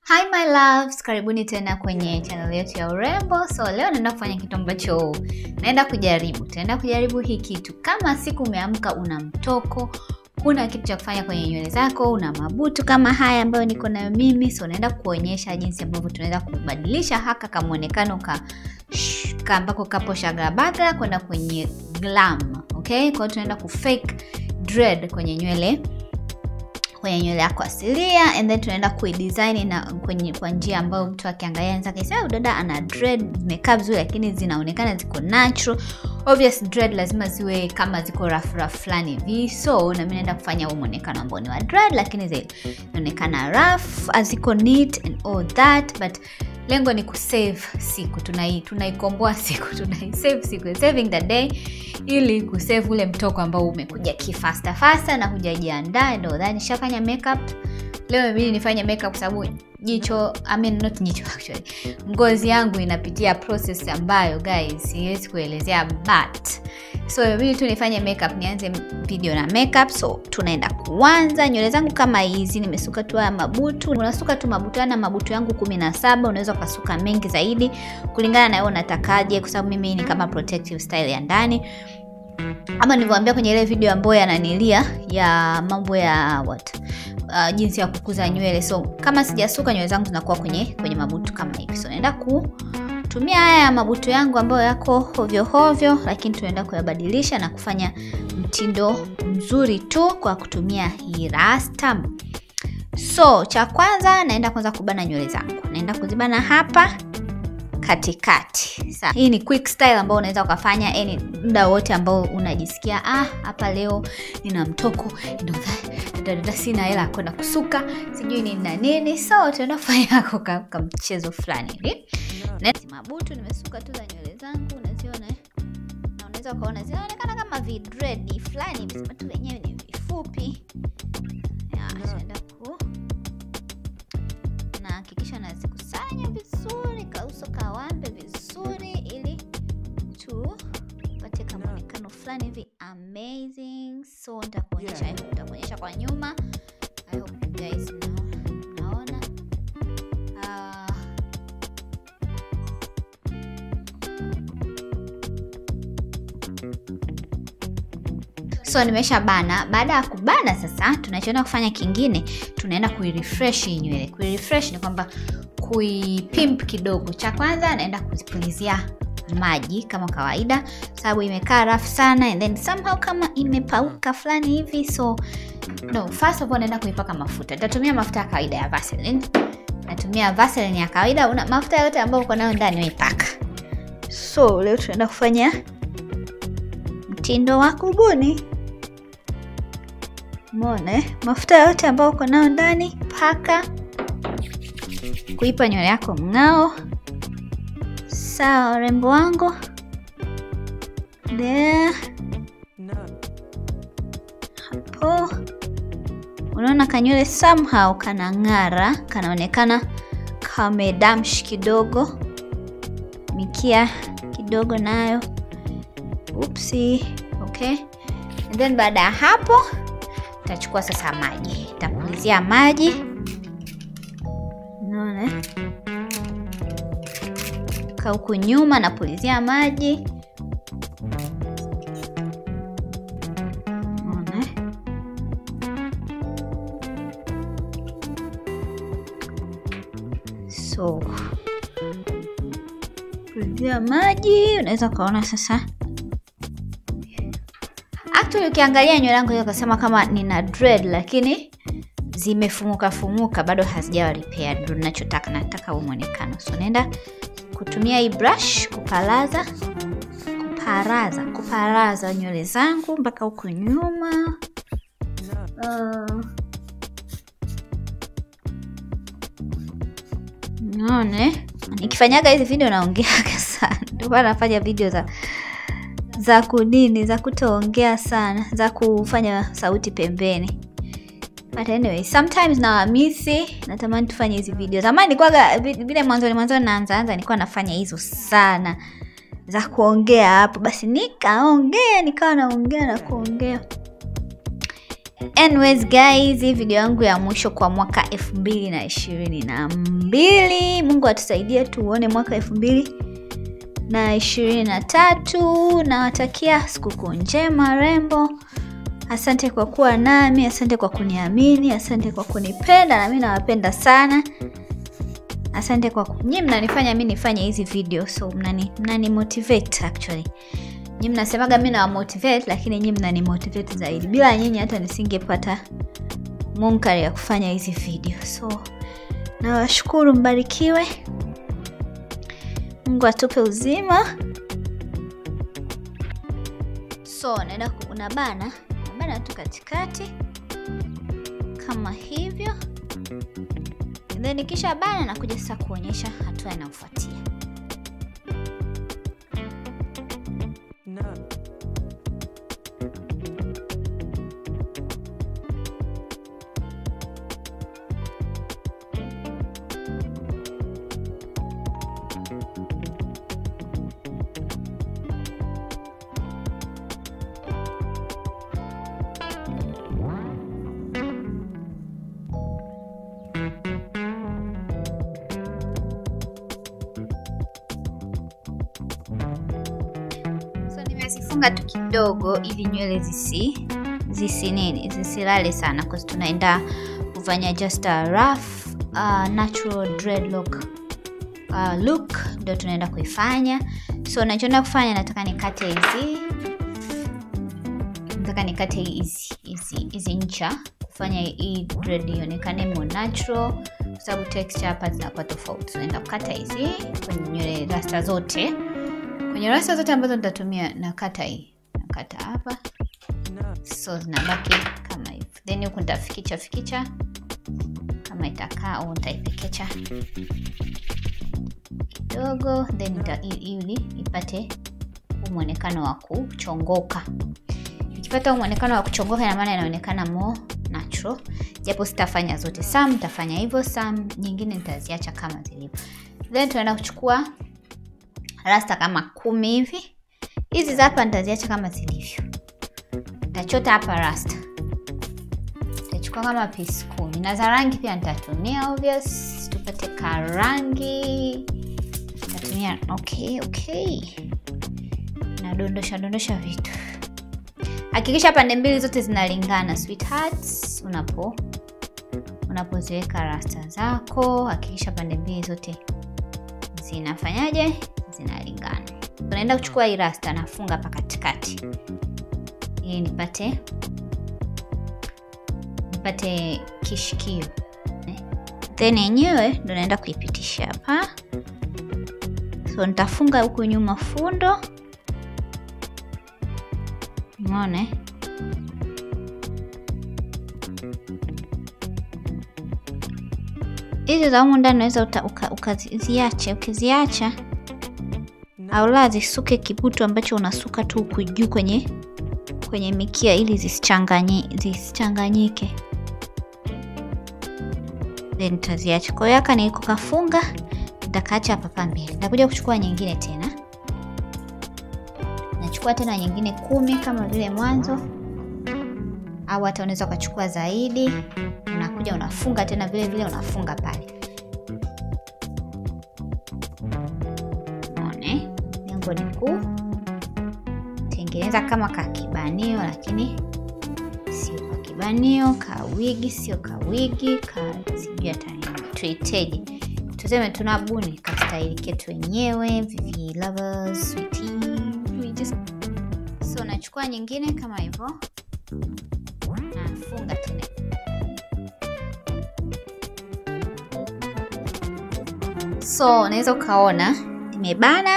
Hi my loves, karibuni tena kwenye channel yetu ya Urembo. So leo naenda kufanya kitu ambacho naenda kujaribu. Tunaenda kujaribu hii kitu. Kama siku umeamka una mtoko, kuna kitu cha kufanya kwenye nywele zako, una mabutu kama haya ambayo niko nayo mimi, so naenda kuonyesha jinsi ambavyo tunaweza kubadilisha haka kama muonekano ambako kapo shagabaga kwenda kwenye glam. Okay? Kwa hiyo tunaenda kufake dread kwenye nywele yako asilia, and then tunaenda kuidesign na kwa njia ambayo mtu akiangalia anaweza kusema dada ana dread zimekaa vizuri lakini zinaonekana ziko natural. Obvious dread lazima ziwe kama ziko rough fulani hivi. So na mimi naenda kufanya huo muonekano ambao ni wa dread lakini zinaonekana rough, aziko neat and all that, but lengo ni kusave siku. Tunaikomboa siku, tunaisave siku, saving the day, ili kusave ule mtoko ambao umekuja faster na hujajiandaa. Ndio dhani nishafanya makeup. Leo mimi nifanye makeup kwa sababu not jicho actually. Ngozi yangu inapitia process ambayo guys siwezi kuelezea, but so mimi tu nifanye makeup, nianze video na makeup. So tunaenda kuanza. Nywele zangu kama hizi nimesuka tu mabutu. Unasuka tu mabutu, na mabutu yangu 17, unaweza kusuka mengi zaidi kulingana na wewe unatakaje, kwa sababu mimi ni kama protective style ya ndani. Ama nilivyoambia kwenye ile video ambayo yananilia ya mambo ya jinsi ya kukuza nywele. So kama sijasuka nywele zangu zinakuwa kwenye mabutu kama hivi. So naenda kutumia haya mabutu yangu ambayo yako hovyo, lakini tunaenda kuyabadilisha na kufanya mtindo mzuri tu kwa kutumia hii rasta. So cha kwanza naenda kwanza kubana nywele zangu. Naenda kuzibana hapa katikati. Sasa hii ni quick style ambao unaweza ukafanya muda wote ambao unajisikia hapa leo nina mtoko, ndio sina hela kwenda kusuka, sijui nini na nini. So tunaenda kufanya kama mchezo fulani hivi. Na mabutu nimesuka tu za nywele zangu, unaziona na unaweza ukaona zinaonekana kama dread fulani hivi, sababu wenyewe ni vifupi. Tunaenda na hakikisha nazikusanya vizuri, kauso kawambe vizuri, ili tupate kama muonekano fulani hivi amazing. So nitakuonyesha kwa nyuma. I hope you guys naona. So nimesha bana. Baada ya kubana sasa tunachoenda kufanya kingine, tunaenda kuirefresh hii nywele. Kuirefresh ni kwamba kuipimp kidogo. Cha kwanza naenda kuzipulizia maji kama kawaida, sababu imekaa rough sana, and then somehow kama imepauka fulani hivi. So first of all naenda kuipaka mafuta. Nitatumia mafuta ya kawaida ya Vaseline. Natumia Vaseline ya kawaida, una mafuta yote ambayo uko nayo ndani uipaka. So leo tunaenda kufanya mtindo wa kubuni. Muone mafuta yote ambayo uko nayo ndani paka, kuipa nywele yako mng'ao. Sawa urembo wangu. Hapo unaona kanywele somehow kanang'ara, kanaonekana kamedamsh kidogo, mikia kidogo nayo. Oopsie. Okay. And then baada ya hapo nitachukua sasa maji. Nitapulizia maji. Unaona? Huku nyuma napulizia maji. Unaona? So pulizia maji, unaweza kaona sasa. Actually ukiangalia nywele yangu ukasema kama nina dread, lakini zimefumuka bado hazijawa repair. Ndio ninachotaka, nataka huo muonekano. So naenda kutumia hii brush kuparaza nywele zangu mpaka huko nyuma. Naone nikifanyaga hizi video naongeaga sana. Ndio maana nafanya video za kutoongea sana, za kufanya sauti pembeni. But anyway, sometimes natamani tufanye hizi video. Zamani nilikuwa vile mwanzo naanza nilikuwa nafanya hizo sana za kuongea hapo. Basi nikawa naongea na kuongea. Anyways guys, hii video yangu ya mwisho kwa mwaka 2022. Mungu atusaidie tuone mwaka 2023. Nawatakia sikukuu njema Rembo. Asante kwa kuwa nami, asante kwa kuniamini, asante kwa kunipenda, na mimi nawapenda sana. Asante kwa nyinyi mnanifanya mimi nifanye hizi video, so mnani motivate actually. Nyinyi mnasemaga mimi na motivate, lakini nyinyi mnani motivate zaidi. Bila nyinyi hata nisingepata munkari ya kufanya hizi video. So nawashukuru, mbarikiwe. Mungu atupe uzima. So naenda unabana tu katikati kama hivyo. Then kisha bana na kuja sasa kuonyesha hatua inayofuatia. Funga tu kidogo ili nywele zisilale sana, kwa sababu tunaenda kufanya just a rough natural dreadlock look, ndio tunaenda kuifanya. So ninachoenda kufanya, nataka nikate hizi ncha, kufanya hii dread ionekane more natural, kwa sababu texture hapa zinakuwa tofauti. Tunaenda kukata hizi kwenye nywele rasta zote. Kwenye rasta zote ambazo nitatumia nakata hii. Nakata hapa. So zinabaki kama hivi. Then huku nitafikicha kama itakaa, au nitaipekecha kidogo, then ili ipate muonekano wa kuchongoka. Ikipata muonekano wa kuchongoka, ina maana inaonekana more natural. Japo sitafanya zote, some nitafanya hivyo, some nyingine nitaziacha kama zilivyo. Then tunaenda kuchukua rasta kama 10 hivi. Hizi hapa nitaziacha kama zilivyo. Nitachota hapa rasta. Nitachukua kama piece 10. Na za rangi pia nitatumia obvious, tupate karangi. Nitatumia okay. Na dondosha vitu. Hakikisha pande mbili zote zinalingana sweethearts. Unapoziweka rasta zako, hakikisha pande mbili zote zinafanyaje? Zinalingana. Tunaenda kuchukua hii rasta, nafunga hapa katikati ili nipate kishikio. Then yenyewe ndio naenda kuipitisha hapa. So nitafunga huku nyuma fundo. Umeona? Hizi za humu ndani unaweza ukiziacha au la zisuke kibutu ambacho unasuka tu huku juu kwenye mikia, ili zisichanganyike. Then nitaziacha. Kwa hiyo haka niko kafunga, nitakaacha hapa pambele. Nitakuja kuchukua nyingine tena. Nachukua tena nyingine 10 kama vile mwanzo, au hata unaweza kuchukua zaidi. Unakuja unafunga tena vile vile, unafunga pale. Unaone? Lengo ni kutengeneza kama kakibanio, lakini sio kakibanio, kawigi sio kawigi, sijui hata tuiteje. Tuseme tunabuni kastaili ketu wenyewe, Vivi lovers, sweetie. So nachukua nyingine kama hivyo. Nafunga tena. So unaweza ukaona nimebana,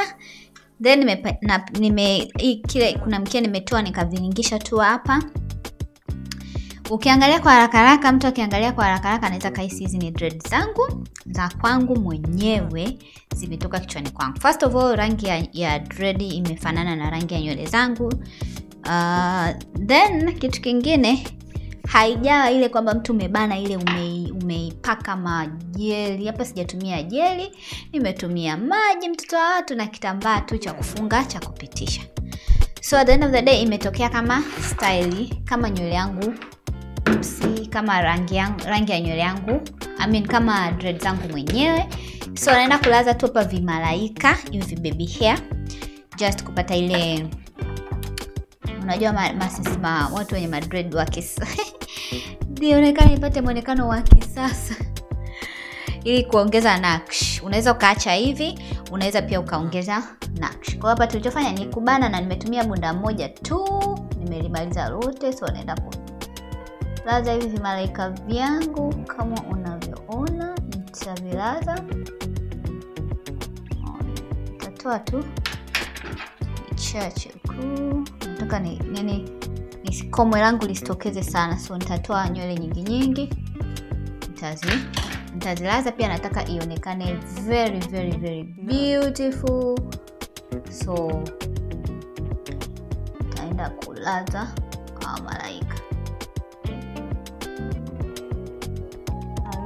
then kuna mkia nimetoa nikaviringisha tu hapa. Ukiangalia kwa haraka mtu akiangalia kwa haraka anaweza kahisi hizi ni dread zangu za kwangu mwenyewe, zimetoka kichwani kwangu. First of all, rangi ya dread imefanana na rangi ya nywele zangu. Then kitu kingine, haijawa ile kwamba mtu umebana ile umeipaka majeli. Hapa sijatumia jeli, nimetumia maji mtoto wa watu na kitambaa tu cha kufunga cha kupitisha. So at the end of the day imetokea kama style, kama nywele yangu si kama rangi ya nywele yangu, kama dread zangu mwenyewe. So naenda kulaza tu hapa vimalaika hivi baby hair, just kupata ile, unajua masisima watu wenye madread wa kisasa nionekane ipate muonekano wa kisasa, ili kuongeza nakshi. Unaweza ukaacha hivi, unaweza pia ukaongeza nakshi. Kwa hapa tulichofanya ni kubana, na nimetumia bunda moja tu, nimelimaliza lote. So naenda kulaza hivi vimalaika vyangu kama unavyoona. Nitavilaza, nitatoa tu chache huku. Nataka komwe langu lisitokeze sana, so nitatoa nywele nyingi. Nitazilaza pia, nataka ionekane very very very beautiful. So nitaenda kulaza kama malaika.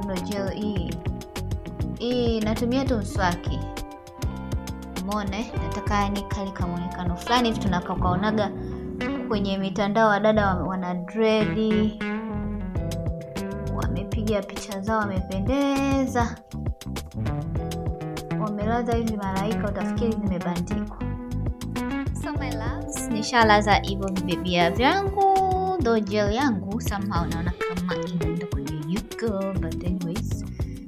Ndio gel hii natumia tu mswaki. Umeone, nataka kali kama muonekano fulani hivi tunakaonaga kwenye mitandao, wa dada wana dread, wamepiga picha zao, wamependeza, wamelaza hivi malaika, utafikiri zimebandikwa. So my loves, nishalaza hivyo vibebia vyangu. Though gel yangu somehow naona kama inaenda kuyeyuka, but anyways,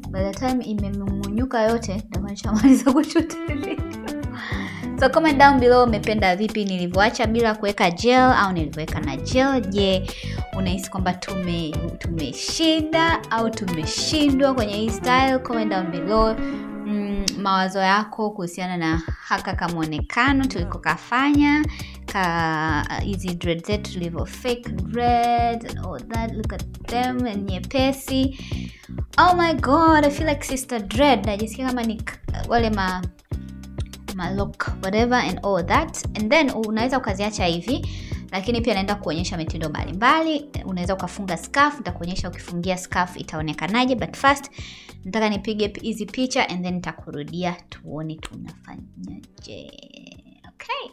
by the time imemumunyuka yote ndio nishamaliza kuchota video. So comment down below umependa vipi nilivyoacha bila kuweka gel au nilivyoweka na gel. Je, unahisi kwamba tumeshinda au tumeshindwa kwenye hii style? Comment down below mawazo yako kuhusiana na haka kama muonekano tulikokafanya, hizi dread zetu tulivyo fake dreads and all that. Look at them, and nyepesi. Oh my god, I feel like sister dread. Najisikia kama ni wale ma look whatever and all that. And then unaweza ukaziacha hivi, lakini pia naenda kuonyesha mitindo mbalimbali. Unaweza ukafunga scarf, nitakuonyesha ukifungia scarf itaonekanaje, but first nataka nipige hizi picha and then nitakurudia tuone tunafanyaje. Okay.